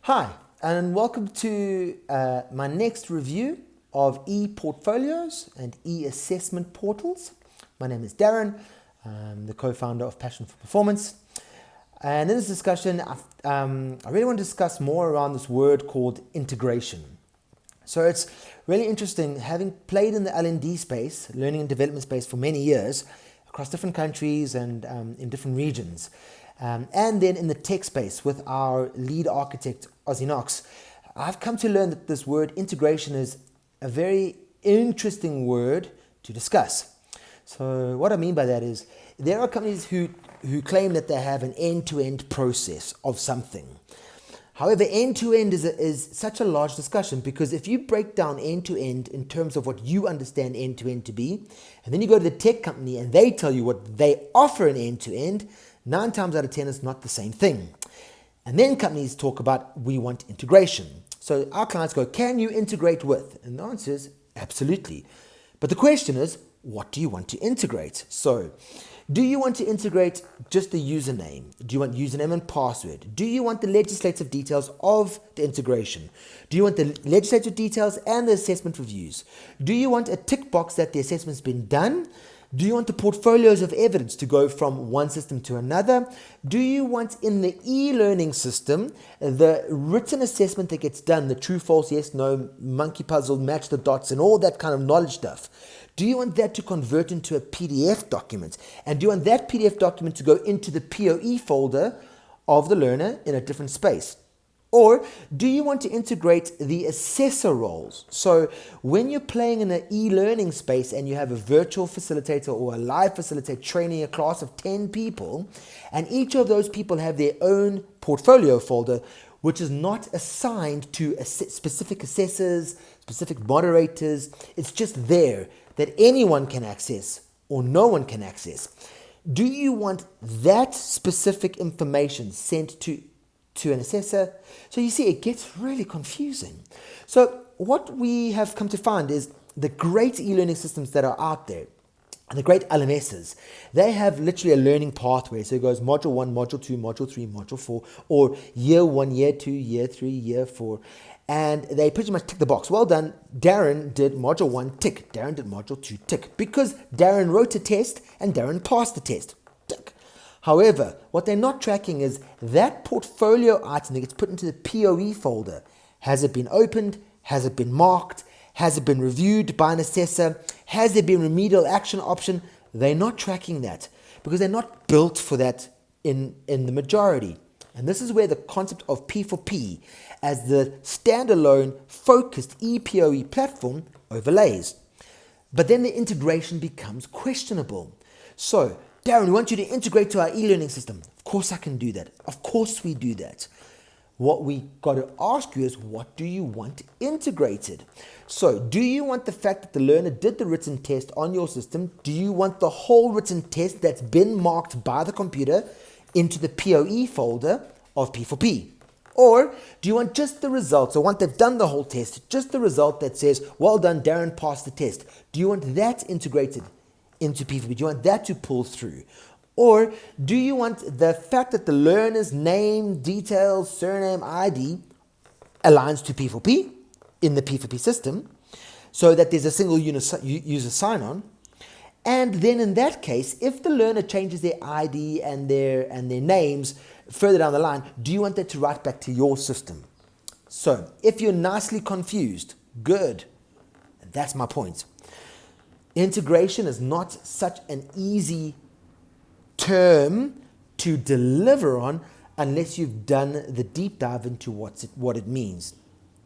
Hi, and welcome to my next review of e-portfolios and e-assessment portals. My name is Darren. I'm the co-founder of Passion for Performance. And in this discussion, I really want to discuss more around this word called integration. So it's really interesting, having played in the L&D space, learning and development space for many years, across different countries and in different regions. And then in the tech space with our lead architect, Ozzy Knox, I've come to learn that this word integration is a very interesting word to discuss. So what I mean by that is there are companies who claim that they have an end-to-end process of something. However, end-to-end is such a large discussion, because if you break down end-to-end in terms of what you understand end-to-end to be, and then you go to the tech company and they tell you what they offer an end-to-end, 9 times out of 10 it's not the same thing. And then companies talk about, we want integration. So our clients go, can you integrate with? And the answer is absolutely. But the question is, what do you want to integrate? So do you want to integrate just the username? Do you want username and password? Do you want the legislative details of the integration? Do you want the legislative details and the assessment reviews? Do you want a tick box that the assessment's been done? Do you want the portfolios of evidence to go from one system to another? Do you want in the e-learning system the written assessment that gets done, the true, false, yes, no, monkey puzzle, match the dots, and all that kind of knowledge stuff? Do you want that to convert into a PDF document? And do you want that PDF document to go into the POE folder of the learner in a different space? Or do you want to integrate the assessor roles? So when you're playing in an e-learning space and you have a virtual facilitator or a live facilitator training a class of 10 people, and each of those people have their own portfolio folder, which is not assigned to specific assessors, specific moderators, it's just there that anyone can access or no one can access. Do you want that specific information sent to an assessor? So you see, it gets really confusing. So what we have come to find is the great e-learning systems that are out there, and the great LMSs, they have literally a learning pathway. So it goes module 1, module 2, module 3, module 4, or year 1, year 2, year 3, year 4. And they pretty much tick the box. Well done, Darren did module 1, tick. Darren did module 2, tick. Because Darren wrote a test and Darren passed the test, tick. However, what they're not tracking is that portfolio item that gets put into the POE folder. Has it been opened? Has it been marked? Has it been reviewed by an assessor? Has there been remedial action option? They're not tracking that because they're not built for that in the majority. And this is where the concept of P4P as the standalone focused ePOE platform overlays. But then the integration becomes questionable. So, Darren, we want you to integrate to our e-learning system. Of course I can do that. Of course we do that. What we got to ask you is, what do you want integrated? So do you want the fact that the learner did the written test on your system? Do you want the whole written test that's been marked by the computer into the POE folder of P4P? Or do you want just the results? Or once they've done the whole test, just the result that says, well done, Darren passed the test. Do you want that integrated into P4P? Do you want that to pull through? Or do you want the fact that the learner's name, details, surname, ID aligns to P4P in the P4P system so that there's a single user sign-on? And then in that case, if the learner changes their ID and their names further down the line, do you want that to write back to your system? So if you're nicely confused, good. And that's my point. Integration is not such an easy term to deliver on unless you've done the deep dive into what it means.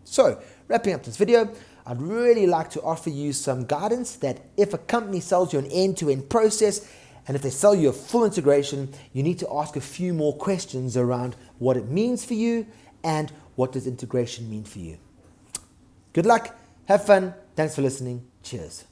So, wrapping up this video, I'd really like to offer you some guidance that if a company sells you an end-to-end process, and if they sell you a full integration, you need to ask a few more questions around what it means for you and what does integration mean for you. Good luck, have fun, thanks for listening, cheers.